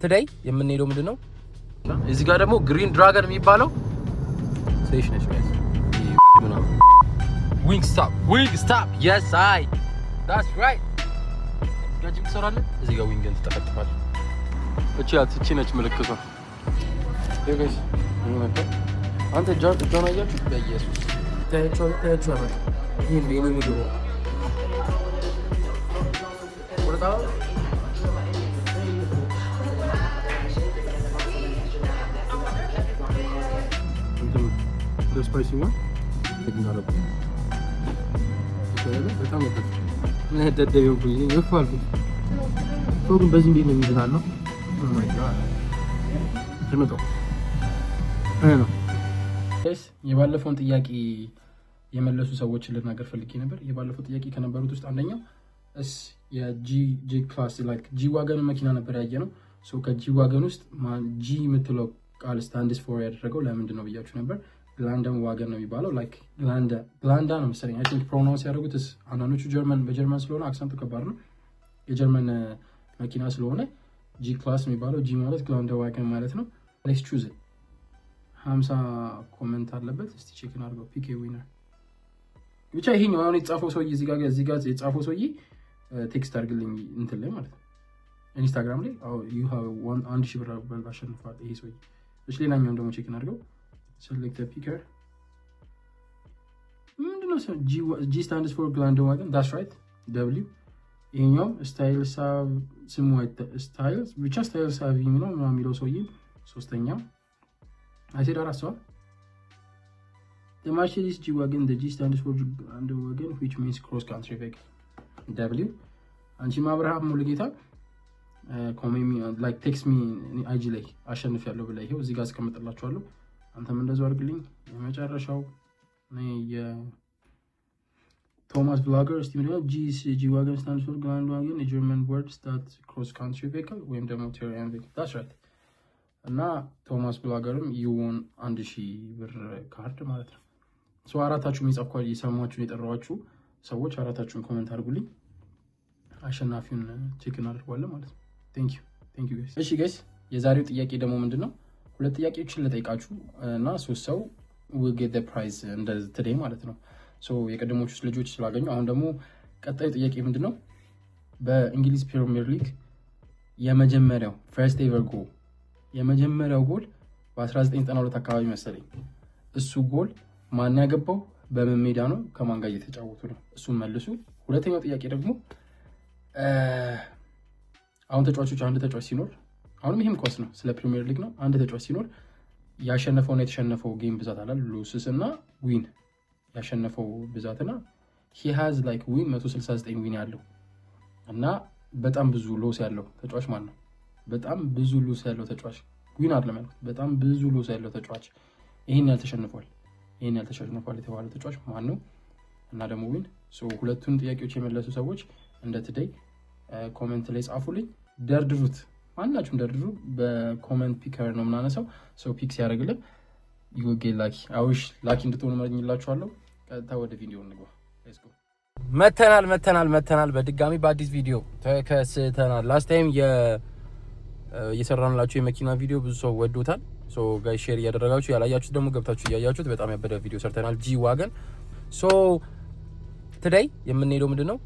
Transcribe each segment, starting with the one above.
today የምንሄደው ምንድነው እዚህ ጋር ደግሞ ግሪን ድራገን የሚባለው ስቴሽን ነች guys wing stop yes I that's right ጋጅም ትሰራለህ እዚህ ጋር ዊንግን ትጠፈጥፋለህ እቺ ነች ምልክቷ guys አንተ ጆን አያችሁ በኢየሱስ ታያችሁ ይሄን የሚገቡ ወጣ the spicy one taking out of በጣም ወጣ ምን ደደየው ብዬ ይፋል ፎግን በዚህ እንዴት ነው የሚዘናነው ኦ ማይ ጋድ ተመጣ ነው እስ የባለፈውን ጥያቄ የመለሱ ሰዎችን ልናገር ፈልጌ ነበር የባለፈው ጥያቄ ከነበሩት ውስጥ አንደኛው እስ የጂ ክላስ ላይክ ጂ ዋገን መኪና ነበር ያየነው ሶ ከጂ ዋገን ውስጥ ጂ የምትለው ቃል ስታንድስ ፎር ያደረገው ለምንድን ነው ብያችሁ ነበር ግላንደም ዋገን ነው የሚባለው ላይክ ግላንዳ ነው መሰለኝ አይ ቲንክ ፕሮናንስ ያደርጉት አንዳንዶቹ በጀርመን ስለሆነ አክሰንቱ ከባድ ነው የጀርመን መኪና ስለሆነ ጂ ክላስ የሚባለው ጂ ማለት ግላንዳ ዋገን ማለት ነው ሌትስ ቹዝ 50 ኮሜንት አለበት እስቲ ቼክ እናድርገው ፒኬ ዊነር ብቻ ይሄኛው አሁን የጻፈው ሰውዬ እዚህ ጋር የጻፈው ሰውዬ ቴክስት አድርግልኝ እንትን ላይ ማለት ነው ኢንስታግራም ላይ you have 1000 ብር አሸንፏል ይሄ ሰውዬ እሺ ሌላኛው ደግሞ ቼክ እናድርገው select the picker ምንድነው G stands for Glandenwagen that's right W ይሄኛው ስታይል ሳብ ስታይልስ ብቻ ስታይል ሳብ የሚለው ሰውዬ ሶስተኛው I said አራሷ the Mercedes G-Wagen the G stands for Glandenwagen which means cross country vehicle W አንቺ ማብራሃም ሙሉጌታ ኮሜሚ like text me IG ላይ አሸንፍ ያለው ብለ ይሄው እዚህ ጋር አስቀምጥላችኋለሁ አንተም እንደዛው አድርግልኝ የመጨረሻው ነው ቶማስ ብሎገር እስቲ ምንድነው G-Wagen stands for Glandenwagen a German word that cross country vehicle ወይም ደግሞ terrain vehicle that's right እና ቶማስ ብሎገርም ይወን 1000 ብር ካርድ ማለት ነው ሶ አራታችሁ የሚጻፍኳል የሰማችሁን የጠራዋችሁ ሰዎች አራታችሁን ኮሜንት አድርጉልኝ አሸናፊውን ቼክ እናደርጋለን ማለት ነው thank you guys እሺ guys የዛሬው ጥያቄ ደግሞ ምንድነው ሁለት ጥያቄዎችን ልጠይቃችሁ እና ሶስት ሰው will get the prize እንደ today ማለት ነው ሶ የቀደሞቹ ልጆች ስላገኙ አሁን ደግሞ ቀጣዩ ጥያቄ ምንድነው በእንግሊዝ ፕሪሚየር ሊግ የመጀመሪያው first ever goal የመጀመሪያው ጎል በ1992 አካባቢ መሰለኝ እሱ ጎል ማን ያገባው በምን ሜዳ ነው ከማን ጋር እየተጫወቱ ነው እሱን መልሱ ሁለተኛው ጥያቄ ደግሞ አሁን ተጫዋቾች አንድ ተጫዋች ሲኖር አሁንም ይሄም ኮስ ነው ስለ ፕሪሚየር ሊግ ነው አንድ ተጫዋች ሲኖር ያሸነፈውና የተሸነፈው ጌም ብዛት አለ ሉስስ እና ዊን ያሸነፈው ብዛትና he has like win 169 ዊን ያለው እና በጣም ብዙ ሎስ ያለው ተጫዋች ማን ነው በጣም ብዙ ሎስ ያለው ተጫዋች ዊን አይደለም ማለት በጣም ብዙ ሎስ ያለው ተጫዋች ይሄን ያልተሸነፈው የተባለው ተጫዋች ማን ነው እና ደግሞ ዊን ሶ ሁለቱን ጥያቄዎች የመለሱ ሰዎች እንደ today ኮሜንት ላይ ጻፉልኝ ደርድሩት ማናችሁም ደርድሩ በኮሜንት ፒከር ነው ምናነሳው ሶ ፒክስ ያደርግልን you will get lucky I wish lucky እንድትሆኑ መርኝላችኋለሁ ቀጥታ ወደ ቪዲዮ እንግባ let's go መተናል በድጋሚ በአዲስ ቪዲዮ ተከስተናል ላስት ታይም የሰራንላችሁ የመኪና ቪዲዮ ብዙ ሰው ወዶታል ሶ ጋይስ ሼር ያደረጋችሁ ያላያችሁት ደግሞ ገብታችሁ ያያችሁት በጣም ያበደ ቪዲዮ ሰርተናል G-Wagen ሶ today የምንሄደው ምንድነው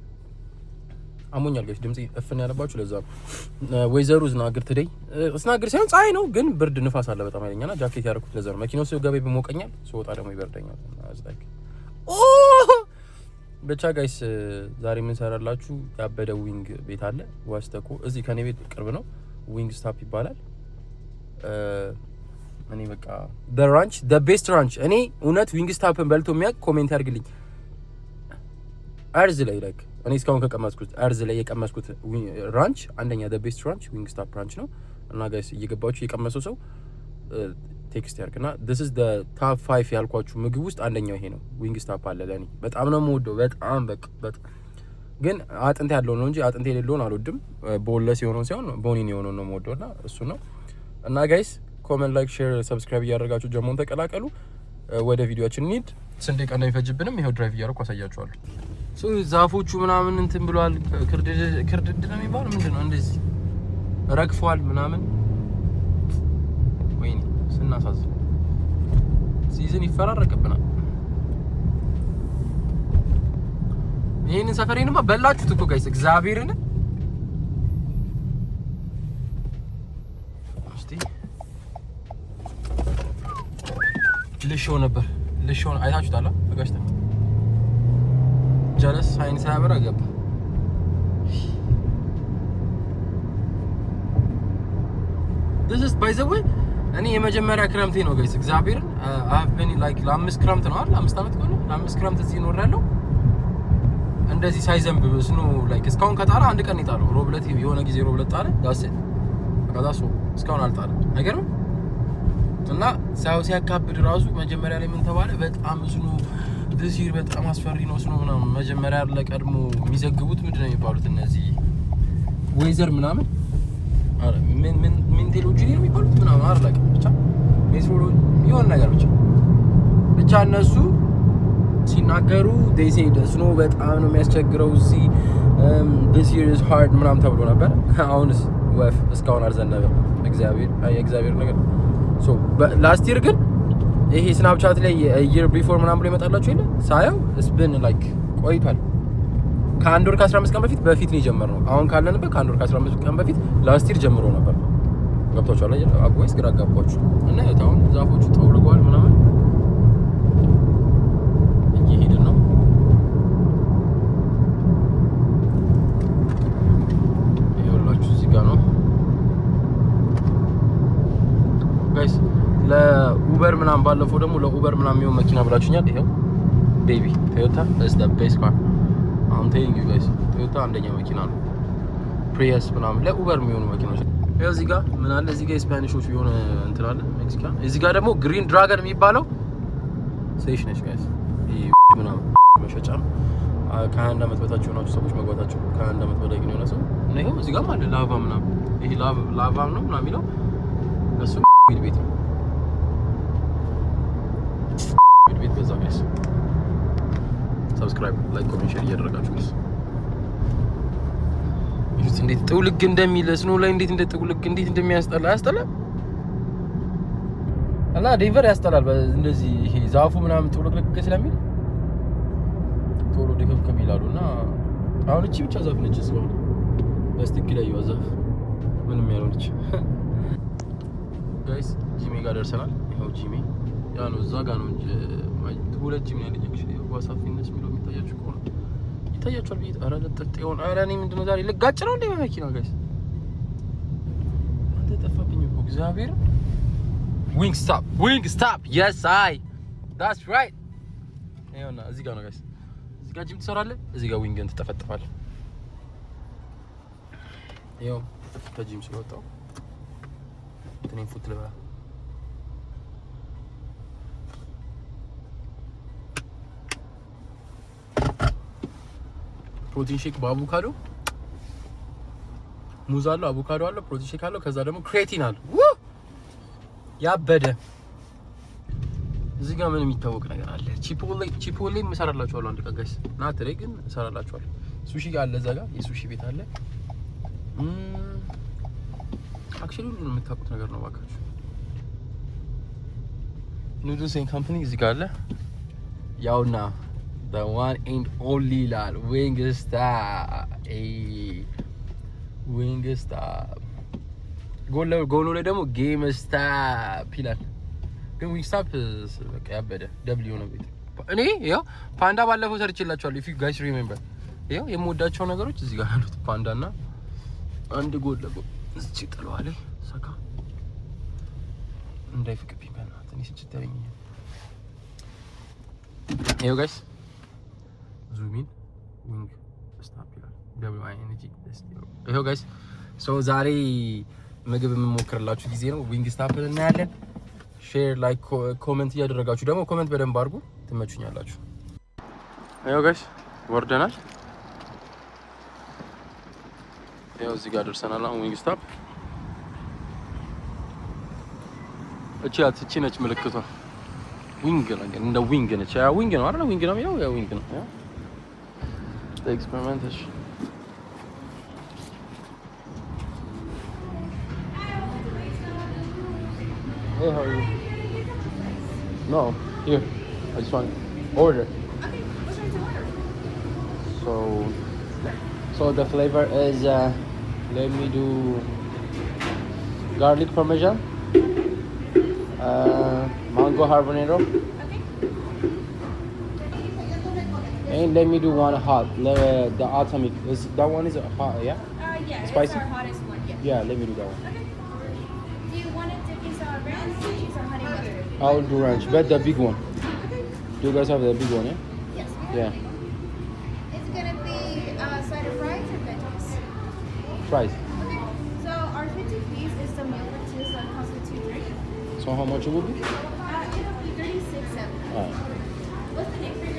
አሞኛል ጋይስ ድምጽ እፍን ያለባችሁ ለዛ ወይዘሩ ዝናግር today ዝናግር ሳይሆን ፀሐይ ነው ግን ብርድ ንፋስ አለ በጣም አይለኛና ጃኬት ያደረኩት ለዛ ነው መኪናው ሲገባ ይሞቀኛል ሶጣ ደግሞ ይበርደኛል አዝላክ ብቻ ጋይስ ዛሬ ምን ሰራላችሁ ያበደ ዊንግ ቤት አለ ዋስተኮ እዚህ ከኔ ቤት ቅርብ ነው ዊንግ ስታፕ ይባላል እኔ በቃ the ranch the best ranch እኔ እውነት ዊንግ ስታፕን በልቶ የሚያውቅ ኮሜንት ያርግልኝ አርዝ ላይ like እኔ እስካሁን ከቀመስኩት አርዝ ላይ የቀመስኩት ራንች አንደኛ the best ranch ዊንግ ስታፕ ራንች ነው እና ጋይስ እየገባችሁ የቀመሰው ሰው ቴክስት ያርግና this is the top 5 ያልኳችሁ ምግብ ውስጥ አንደኛው ይሄ ነው ዊንግ ስታፕ አለ ለኔ በጣም ነው የምወደው በጣም ግን አጥንት ያለው ነው እንጂ አጥንት የሌለውን አልወድም ቦለስ የሆነውን ሳይሆን ቦኒን የሆነውን ነው የምወደውና እሱ ነው እና ጋይስ ኮሜንት ላይክ ሼር ሰብስክራይብ ያደርጋችሁ ጀሞን ተቀላቀሉ ወደ ቪዲዮአችን እንሂድ ስንት ቀን እንደሚፈጅብንም ይሄው ድራይቭ እያደረኩ አሳያችኋለሁ ሶ ዛፎቹ ምናምን እንትን ብሏል ክርድድ ነው የሚባለው ምንድነው እንደዚህ ረግፏል ምናምን ስናሳዝን ሲዝን ይፈራረቅብናል። ይሄንን ሰፈሬንማ በላችሁት እኮ ጋይስ እግዚአብሔርን። እስቲ ልሾው ነበር ልሾው አይታችሁታል። ተጋጭተ ጀለስ ሳይን ሳያበራ ገባ። this is by the way እኔ የመጀመሪያ ክረምቴ ነው ጋይስ እግዚአብሔርን። I've been like ለአምስት ክረምት ነው አይደል? 5 አመት ነው ለአምስት ክረምት እዚህ እኖራለሁ። እንደዚህ ሳይዘንብ ስኖ ላይክ እስካሁን ከጣለ አንድ ቀን ይጣለው። ሮብለት የሆነ ጊዜ ሮብለት ጣለ ዳስ ከዛሱ እስካሁን አልጣለም። አይገርም? እና ሳው ሲያካብድ ራሱ መጀመሪያ ላይ ምን ተባለ? በጣም ስኖ this year በጣም አስፈሪ ነው ስኖ ምናምን። መጀመሪያ ለቀድሞ የሚዘግቡት ምንድነው የሚባሉት እነዚህ ዌዘር ምናምን አረ ምን ሜንቴሎጂ ነው የሚባሉት ምናምን አርላቅ ብቻ ሜትሮሎጂ የሆነ ነገር ብቻ እነሱ ሲናገሩ they say snow በጣም ነው የሚያስቸግረው እዚህ this year is hard ምናምን ተብሎ ነበር። አሁንስ ወፍ እስካሁን አልዘነበም። እግዚአብሔር ነገር so last year ግን ይሄ ስናፕቻት ላይ year before ምናምን ብሎ ይመጣላችሁ የለ ሳየው it's been like ቆይቷል። ከአንድ ወር ከ15 ቀን በፊት ነው የጀመረው። አሁን ካለንበት ከአንድ ወር ከ15 ቀን በፊት ላስት ይር ጀምሮ ነበር። ገብቷችኋል አይደል? አቦይስ ግራ ጋባችሁ እና አሁን ዛፎቹ ተወርጓል ምናምን እየሄድን ነው። ይኸውላችሁ እዚህ ጋር ነው ጋይስ። ለኡበር ምናምን ባለፈው ደግሞ ለኡበር ምናምን የሚሆን መኪና ብላችሁኛል። ይሄው ቤቢ ቶዮታ is the best car I'm telling you guys ቶዮታ አንደኛ መኪና ነው። ፕሪየስ ምናምን ለኡበር የሚሆኑ መኪናዎች ያው እዚህ ጋር ምን አለ እዚህ ጋር ስፓኒሾች የሆነ እንትን አለ ሜክሲካን። እዚህ ጋር ደግሞ ግሪን ድራገን የሚባለው ሴሽ ነች ጋይስ። ይሄ ምናምን መሸጫ ነው። ከ21 ዓመት በታች የሆናችሁ ሰዎች መግባታችሁ ከ21 ዓመት በላይ ግን የሆነ ሰው እና ይሄው እዚህ ጋር ማለት ላቫ ምናምን ይሄ ላቫ ነው ምናምን የሚለው እሱ ቤት ነው። ቤት በዛ ጋይስ ሰብስክራይብ ላይክ ኮሜንት ሼር እያደረጋችሁ ነው። ይሁት እንዴት ጥውልግ እንደሚል ስኖ ላይ እንዴት ጥውልግ እንዴት እንደሚያስጠላ ያስጠላል። አላ ዴንቨር ያስጠላል። እንደዚህ ይሄ ዛፉ ምናምን ጥውልግ ስለሚል ቶሎ ደከም ይላሉና አሁን እቺ ብቻ ዛፍ ነች ስለሆነ በስቲክ ላይ ያዛፍ ምንም ያልሆነች ጋይስ ጂሜ ጋር ደርሰናል። ይሄው ጂሜ ያ ነው እዛ ጋር ነው እንጂ ሁለት ጂሜ ያለኝ እሺ ዋሳፊነስ የሚለው የሚታያችሁ ከሆነ ይታያችኋል። ቤት አረ ለጥጤውን አረ እኔ ምንድነው ዛሬ ልጋጭ ነው እንዴ በመኪና ጋይስ? አንተ ጠፋብኝ እኮ እግዚአብሔር። ዊንግ ስቶፕ yes I that's right። ይኸውና እዚህ ጋር ነው ጋይስ። እዚህ ጋር ጂም ትሰራለህ፣ እዚህ ጋር ዊንግን ትጠፈጥፋለህ። ይኸው ከጂም ስለወጣው እንትኔን ፉት ልበላ ፕሮቲን ሼክ በአቮካዶ ሙዝ አለው፣ አቮካዶ አለው፣ ፕሮቲን ሼክ አለው፣ ከዛ ደግሞ ክሬቲን አለው። ያበደ እዚህ ጋር ምን የሚታወቅ ነገር አለ? ቺፖሌ እሰራላችኋለሁ አንድ ቀን ጋይስ። ናት ላይ ግን እሰራላችኋለሁ። ሱሺ አለ እዛ ጋር የሱሺ ቤት አለ። አክቹሊ ሁሉንም የምታውቁት ነገር ነው ባካችሁ። ኑድልስ ኤንድ ካምፓኒ እዚህ ጋር አለ። ያውና the one and only lal Wingstop ጎሎ ላይ ደግሞ ጌም ስታፕ ይላል። ግን ዊንግስታፕ በቃ ያበደ ደብሊው ነው ቤት። እኔ ያው ፓንዳ ባለፈው ሰርችላችኋለሁ if you guys remember። ያው የምወዳቸው ነገሮች እዚህ ጋር አሉት። ፓንዳና አንድ ጎል ለጎል እዚህ ጥለዋል። ሰካ እንዳይፍቅብኝ በእናትህ እኔ ስጭተኝ። ይኸው ጋይስ ዙሚን ዊንግ ስታፕ ይላል WING። ይኸው ጋይስ ሶ ዛሬ ምግብ የምሞክርላችሁ ጊዜ ነው። ዊንግ ስታፕ እናያለን። ሼር ላይክ ኮሜንት እያደረጋችሁ ደግሞ ኮሜንት በደንብ አድርጉ፣ ትመቹኛላችሁ። ይኸው ጋይስ ወርደናል። ይኸው እዚህ ጋር ደርሰናል። አሁን ዊንግ ስታፕ እቺ ነች ምልክቷ። ዊንግ ነገር እንደ ዊንግ ነች። ያ ዊንግ ነው አይደል? ዊንግ ነው ያው ዊንግ ነው። ያ ኤክስፐሪመንትሽ Hey, how are you? No, here. I just want order. Okay, what's your order? So, so the flavor is let me do garlic parmesan, mango habanero, Okay. and let me do one hot. The atomic is that one is hot, yeah? Yeah, Spicy? it's our hottest one. Yeah. Yeah, let me do that one. Okay. Do you want it to be ranch, cheese, or honey mustard? I'll do ranch, but the big one. Okay. Do you guys have the big one, yeah? Yes. Yeah. It's gonna be side of fries or veggies. Fries. Okay. So our 50 piece is the meal for two, so it costs for 2 drinks. So how much it will be? It'll be 36.70. Alright. What's the name for your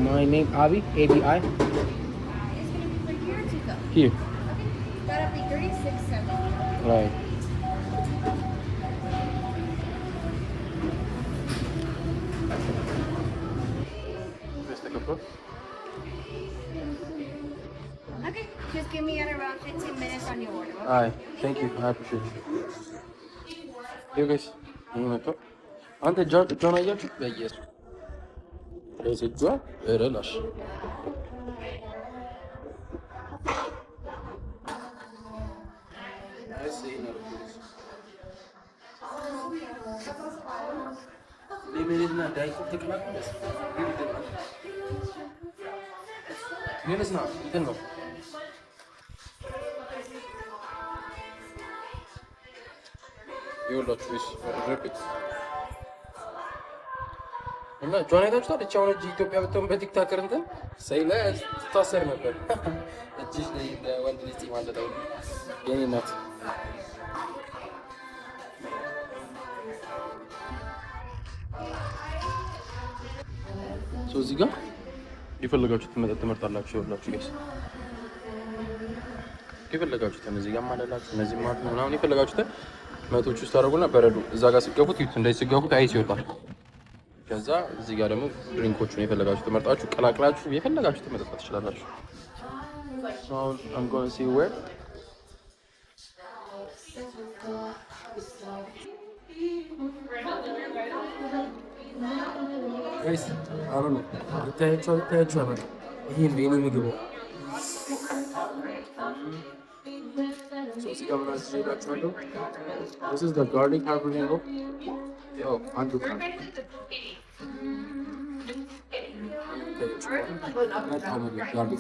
My name Abi, A-B-I. It's gonna be for here to go. Here. Okay. That'll be 36.70. Right. Let's take a photo. Okay. Just give me at around 15 minutes on your order. Okay? Alright, thank you. I appreciate it. Here guys. ይህ መጥቶ አንተ ጆን አያችሁ? በኢየሱስ ለዚጓ እረላሽ ሌሜልና ዳይት ተቀላቀለስ ምንስ ነው እንትን ነው ይኸውላችሁ እሺ ረፒት እና ጆን አይታችኋል? እቺ አሁን እጅ ኢትዮጵያ ብትሆን በቲክታከር እንትን ሰይለ ትታሰር ነበር። እጅሽ ላይ ወንድ ልጅ ማለት ነው የኔ እናት። ሶ እዚህ ጋር የፈለጋችሁትን መጠጥ ትመርጣላችሁ። ይኸውላችሁ ጋይስ የፈለጋችሁትን እዚህ ጋር ማለላችሁ እነዚህ ማለት ነው ምናምን የፈለጋችሁትን መቶች ውስጥ ታደርጉና በረዶ እዛ ጋር ሲገፉት ይሁት እንደዚህ ሲገፉት አይስ ይወጣል። ከዛ እዚህ ጋር ደግሞ ድሪንኮቹን የፈለጋችሁ ተመርጣችሁ ቀላቅላችሁ የፈለጋችሁ መጠጣት ትችላላችሁ። So I'm going to see where guys I don't know ታያችሁ ይሄ ነው ምግቡ So እዚህ ጋር ምን አስይዛችኋለሁ This is the garlic habanero አንዱ ጋርሊክ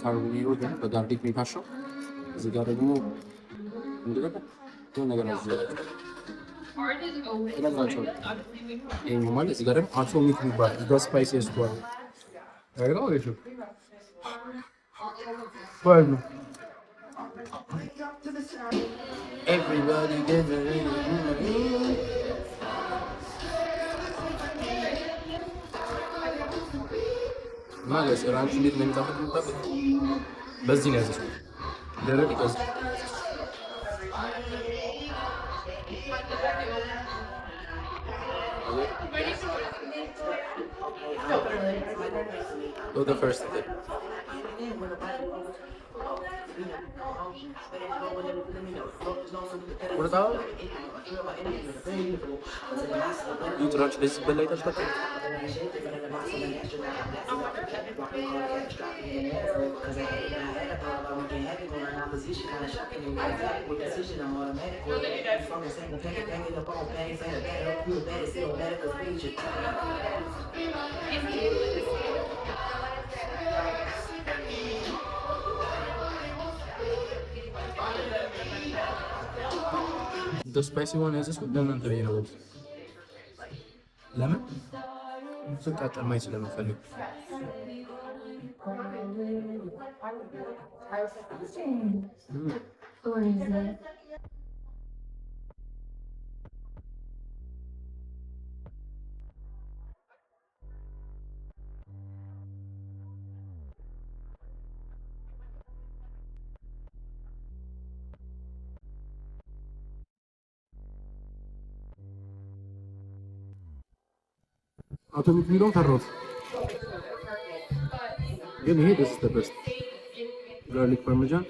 habanero በጋርሊክ የሚታሸው እዚህ ጋር ደግሞ እንደገና ነገር አዘጋጅ እነግራቸዋለሁ። ይሄኛው ማለት እዚህ ጋር ደግሞ አቶሚክ የሚባል እዚህ ጋር ስፓይሲ ያስቷል አይደል? አሪፍ ነው። Bueno. Everybody get ready. ማለት ራንች እንዴት ነው የሚጣፍጥ? በዚህ ነው ያዘዝኩት። ደረቅ ይቀዝ So the first thing. What about? You try to listen to later. The spicy one is this one. No, the yellow. Lemon? So cut the mice lemon for you. What is it? Atomic we don't have. Again, here this is the best. Garlic parmesan.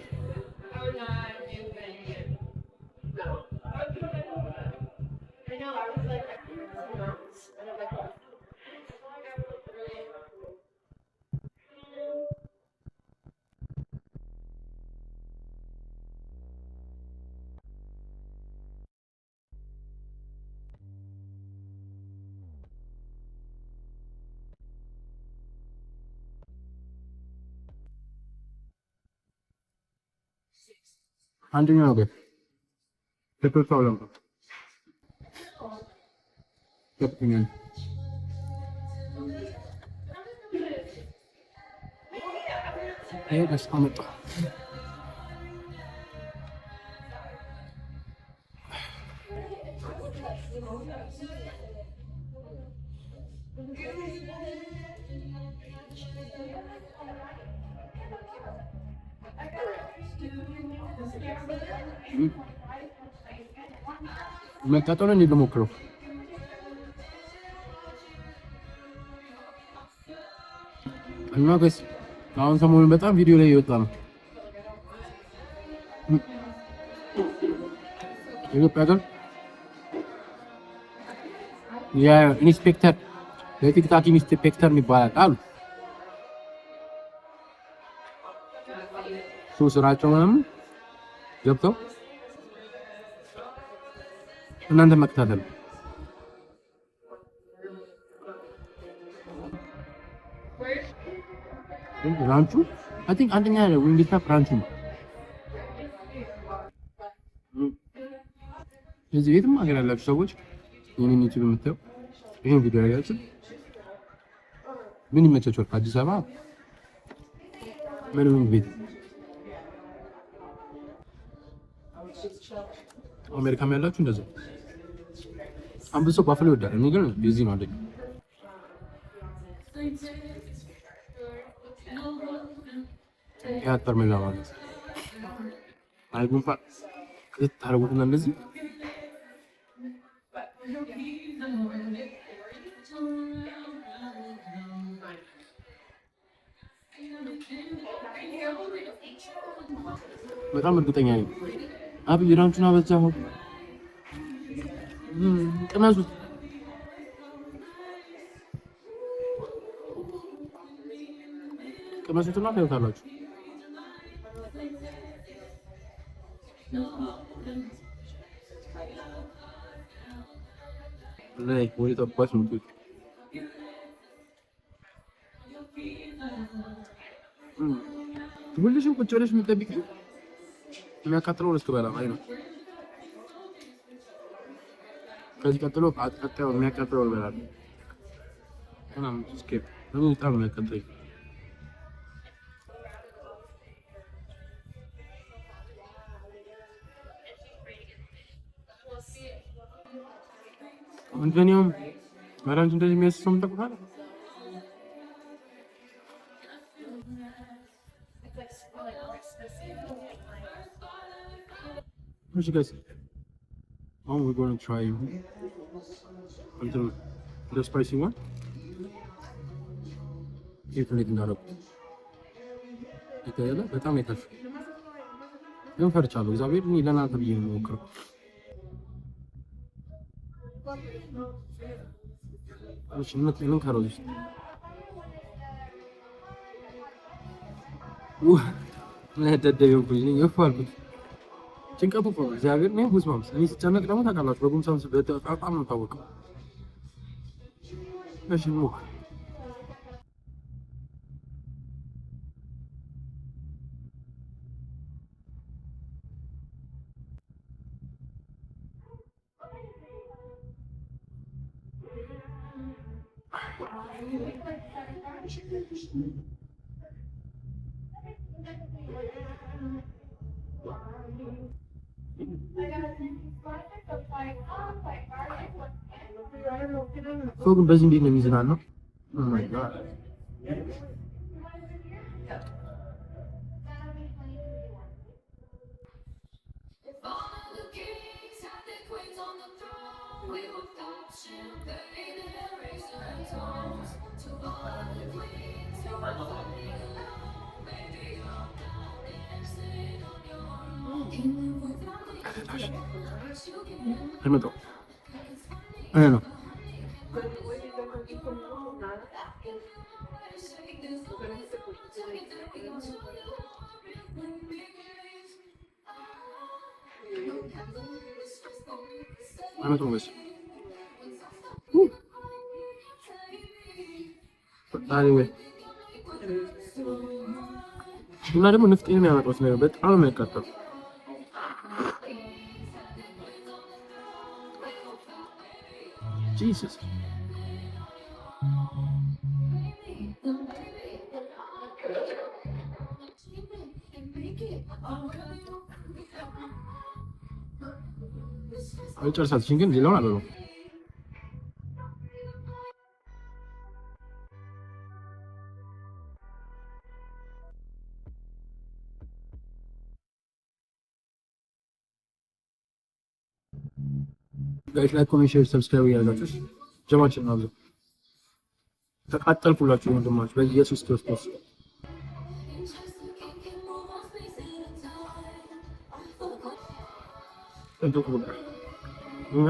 አንደኛው ነው ግን ተከታው ነው ከፍተኛ አይደስ አመጣ መጣጣውን እንዴት ልሞክረው? እና ገስ አሁን ሰሞኑን በጣም ቪዲዮ ላይ እየወጣ ነው። ኢትዮጵያ ግን የኢንስፔክተር የቲክታክ ኢንስፔክተር የሚባል አሉ። ስራቸው ምናምን ገብተው እናንተ መከታተል ራንቹ አይ ቲንክ አንደኛ ነው ዊንጌታ ፍራንቹ ነው። እዚህ ቤትም ሀገር ያላችሁ ሰዎች ይሄንን ዩቲዩብ የምታዩ ይሄን ቪዲዮ ያያችሁ ምን ይመቻችኋል? አዲስ አበባ ምን ቤት አሜሪካም ያላችሁ እንደዛ አንብሶ ባፍሎ ይወዳል። እኔ ግን ቢዚ ነው አይደል? ያ ተርሚላ ማለት አይጉንፋ ከታረጉትና እንደዚህ በጣም እርግጠኛ ነኝ። አብይ ራንቹን አበዛሁ። ቅመሱት። ቅመሱትና ታዩታላችሁ። ላይ ወይ ተባስ ነው ሁልሽም ቁጭ ብለሽ የምትጠብቂው የሚያቃጥለው እስክበላ ማለት ነው። ከዚህ ቀጥሎ አጥቃጣው የሚያቃጥለው እበላለሁ። ምናምን ስኬፕ ነው በጣም የሚያቃጥለኝ። አንተኛውም ማራንች እንደዚህ የሚያስሰው ምንጠቁታል። እሺ guys, now we're going to try the spicy one. If you need ይታያል። በጣም ይታሽ ግን ፈርቻለሁ። እግዚአብሔር እኔ ለናንተ ብዬ ነው የምሞክረው። እሺ ምን ካሮት ውስጥ ለደደየው ኩኝ ይፋልኩት ጭንቀቱ እኮ እግዚአብሔር ነው ጉስማምስ። እኔ ስጨነቅ ደግሞ ታውቃላችሁ በጉምሳምስ በጣም ነው ታወቀው። እሺ ሞክ ፎግን በዚህ እንዴት ነው የሚዝናናው? ኦ ማይ ጋድ አይመጣም ይሄ ነው አመት ነው። አንyway እና ደግሞ ንፍጥ የሚያመጣው ነገር በጣም ነው የሚያቃጥለው። ጂሰስ አልጨርሳትሽም ግን ሌላውን አልበላም። ጋይስ ላይክ ኮሜንት ሼር ሰብስክራይብ ያደርጋችሁ ጀማችን ነው። ተቃጠልኩላችሁ ወንድማችሁ በኢየሱስ ክርስቶስ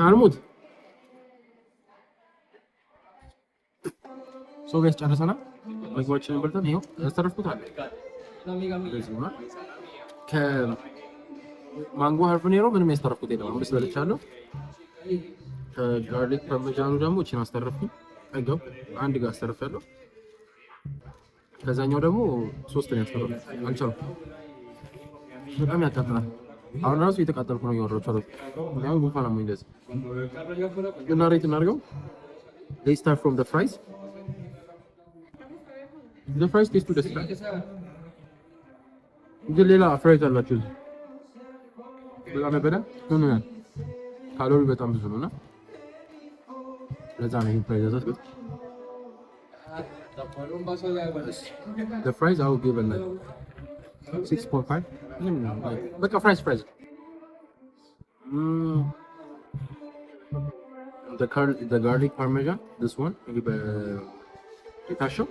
አልሞት ሰው ጋይስ ጨርሰናል። ምግባችንን በልተን ይኸው ያስተረፍኩታል። ከማንጎ ሀርፍኔሮ ምንም ያስተረፍኩት የለም። አምስት በልቻለሁ። ከጋርሊክ ፓርሜዛኑ ደግሞ እቺን አስተረፍኩኝ። አይገው አንድ ጋር አስተረፍያለሁ። ከዛኛው ደግሞ ሶስት ነው ያስተረፍኩት። አልቻልኩም። በጣም ያቃጥላል። አሁን ራሱ እየተቃጠልኩ ነው እያወራሁ ነው። ያው ጉንፋን አሞኝ እንደዚህ እና ሬት እናድርገው። Let's start from the fries. The fries taste ደስ ይላል። ግን ሌላ ፍራይዝ አላችሁ በጣም ነበረ ነው ካሎሪ በጣም ብዙ ነውና ለዛ ነው ይሄን ፍራይዝ አዘዝኩት። The fries I will give it 6.5. በቃ ፍራይዝ the garlic parmesan, this one የታሸው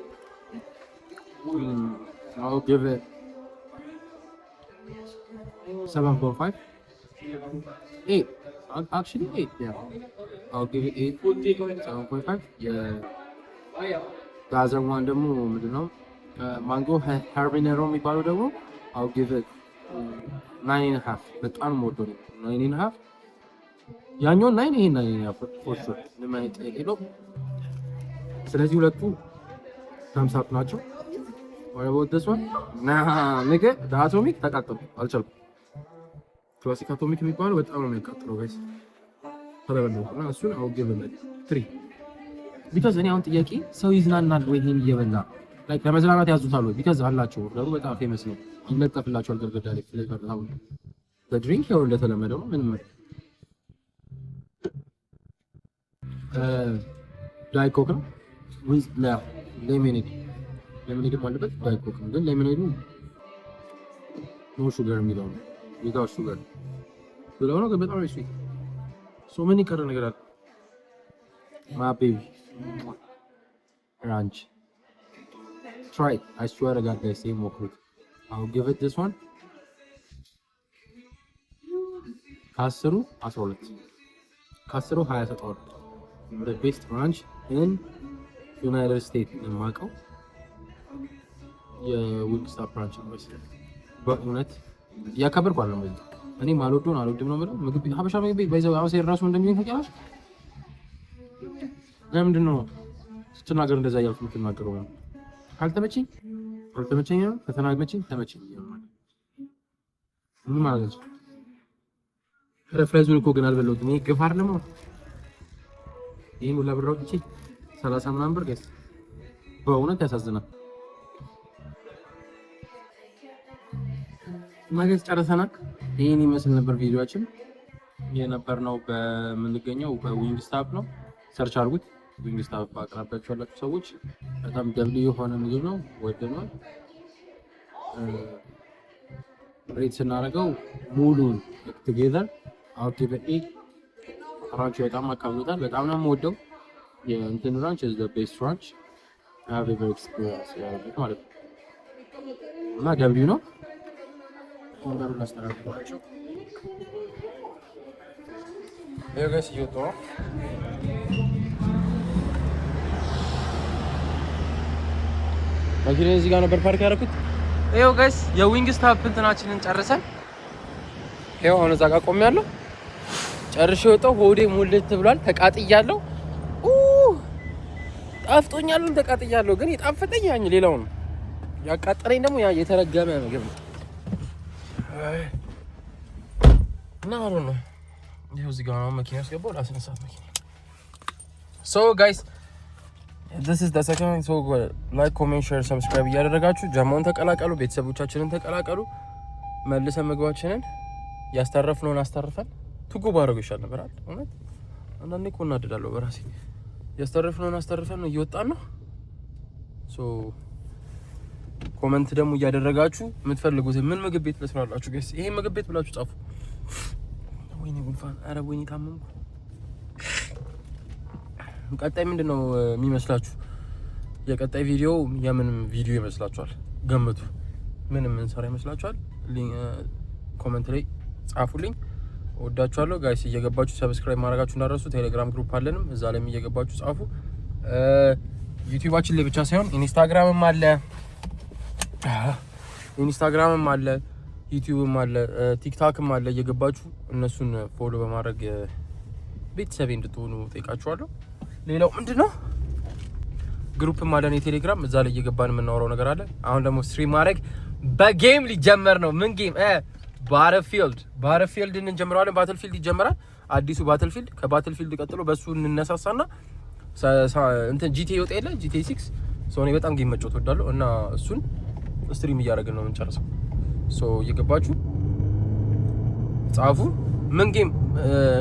I'll give it 7.5. 8. Actually 8, yeah. I'll give it 8. 7.5. Yeah. The other one ደግሞ ምንድነው ማንጎ ሃርቢኔሮ የሚባለው ደግሞ I'll give it 9.5. በጣም ሞዶ ነው 9.5. ያኛው 9 ይሄን 9.5 for sure ለማለት ነው። ስለዚህ ሁለቱ thumbs up ናቸው። What about this one? ነገ ዳቶሚክ ተቃጠሉ አልቻልኩም። ክላሲክ አቶሚክ የሚባለው በጣም ነው የሚያቃጥለው ጋይስ። ተረበለው እና እሱን I'll give it 3 because እኔ አሁን ጥያቄ ሰው ይዝናናል ወይ ይሄን እየበላ like ለመዝናናት ያዙታል ወይ because አላቸው ደግሞ በጣም ፌመስ ነው ይለጠፍላቸዋል ግድግዳ ላይ ፍሌቨር ነው በድሪንክ ያው እንደተለመደው ነው ምንም ዳይ ኮክ ነው with lemonade አለበት ዳይ ኮክ ነው ግን lemonade no sugar የሚለው ነው without sugar ብለው ነው ግን በጣም ስዊት so many ቀረ ነገር አለ my baby ranch try it. I swear to God guys same ሞክሩት I'll give it this one ከአስሩ 12 ከአስሩ 20 ሰጠዋል the best ranch in United States የማውቀው የዊንግስታፕ ራንች ነው መሰለኝ በእውነት ያከበርኩ አለ ማለት እኔ ማልወደውን አልወድም ነው የምለው ምግብ ሀበሻ ምግብ ባይዘው አሁን ራሱ እንደሚሆን ታውቂያለሽ ለምንድን ነው ስትናገር እንደዛ እያልኩ የምትናገረው ካልተመቸኝ ከተናገመችኝ ተመቸኝ ምን ማለት ነው ፍራይዙን እኮ ግን አልበላሁትም ይሄ ግፋር ነው ይሄን ሁላ ብር አውጥቼ 30 ምናምን ብር ገስ በእውነት ያሳዝናል ማገዝ ጨርሰናል ይሄን ይመስል ነበር ቪዲዮአችን የነበርነው በምንገኘው በዊንግስታፕ ነው ሰርች አድርጉት ዊንግስታፕ አቅራቢያችሁ ያላችሁ ሰዎች በጣም ደብሊ የሆነ ምግብ ነው ወደነዋል ሬት ስናደርገው ሙሉን together I'll give it 8 ራንች በጣም አካብሎታል በጣም ነው የምወደው የእንትን ራንች is the best ranch I have ever experienced ማለት ነው እና ደብሊ ነው ወንበሩን አስተካክሏቸው ይኸው ጋይስ እየወጡ ነው። መኪናዬ እዚህ ጋር ነበር ፓርክ ያደረኩት። ይኸው ጋይስ የዊንግ ስታፕ እንትናችንን ጨርሰን ይኸው አሁን እዛ ጋር ቆሜያለሁ። ጨርሼ ወጣሁ። ሆዴ ሙልት ብሏል። ተቃጥያለሁ። ጣፍጦኛል። ተቃጥያለሁ። ግን የጣፈጠኝ ያኝ ሌላው ነው። ያቃጠለኝ ደግሞ ያ የተረገመ ምግብ ነው። እና አሉ ነው ይሄው እዚህ ጋር ነው መኪና ውስጥ ገባሁ። ላስነሳት መኪና so guys this is the second so like comment share subscribe እያደረጋችሁ ጀማውን ተቀላቀሉ፣ ቤተሰቦቻችንን ተቀላቀሉ። መልሰን ምግባችንን ያስተረፍነውን አስተርፈን ትጉ ባረጉ ይሻል ነበር አይደል? እውነት አንዳንዴ እኮ እናደዳለሁ በራሴ። ያስተረፍነውን አስተርፈን ነው እየወጣን ነው። so ኮሜንት ደግሞ እያደረጋችሁ የምትፈልጉት ምን ምግብ ቤት ልስራላችሁ ጋይስ? ይሄ ምግብ ቤት ብላችሁ ጻፉ። ወይኔ ጉንፋን፣ ኧረ ወይኔ ታመምኩ። ቀጣይ ምንድነው የሚመስላችሁ? የቀጣይ ቪዲዮ የምን ቪዲዮ ይመስላችኋል? ገምቱ። ምንም እንሰራ ይመስላችኋል? ኮሜንት ላይ ጻፉልኝ። ወዳችኋለሁ ጋይስ። እየገባችሁ ሰብስክራይብ ማድረጋችሁ እንዳትረሱ። ቴሌግራም ግሩፕ አለንም፣ እዛ ላይም እየገባችሁ ጻፉ። ዩቲዩባችን ላይ ብቻ ሳይሆን ኢንስታግራምም አለ፣ ዩቲዩብም አለ፣ ቲክታክም አለ። እየገባችሁ እነሱን ፎሎ በማድረግ ቤተሰቤ እንድትሆኑ ጠይቃችኋለሁ። ሌላው ምንድነው ግሩፕም አለን የቴሌግራም፣ እዛ ላይ እየገባን የምናወራው ነገር አለ። አሁን ደግሞ ስትሪም ማድረግ በጌም ሊጀመር ነው። ምን ጌም? ባትልፊልድ እንጀምረዋለን። ባትልፊልድ ይጀምራል፣ አዲሱ ባትልፊልድ። ከባትልፊልድ ቀጥሎ በሱ እንነሳሳና እንትን ጂቲኤ ይወጣ የለ ጂቲኤ 6 ሶ እኔ በጣም ጌም መጫወት እወዳለሁ እና እሱን ስትሪም እያደረግን ነው የምንጨርሰው። ሶ እየገባችሁ ጻፉ። ምን ጌም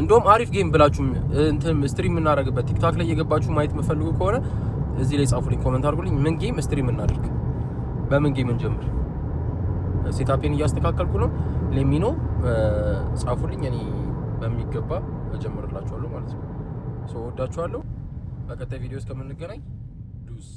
እንደውም አሪፍ ጌም ብላችሁ እንትን ስትሪም እናደርግበት ቲክታክ ላይ እየገባችሁ ማየት የምፈልጉ ከሆነ እዚህ ላይ ጻፉልኝ፣ ኮሜንት አድርጉልኝ። ምን ጌም ስትሪም እናድርግ፣ በምን ጌም እንጀምር? ሴታፔን እያስተካከልኩ ነው። ለሚኖ ጻፉልኝ፣ እኔ በሚገባ እጀምርላችኋለሁ ማለት ነው። ሶ ወዳችኋለሁ። በቀጣይ ቪዲዮ እስከምንገናኝ ዱስ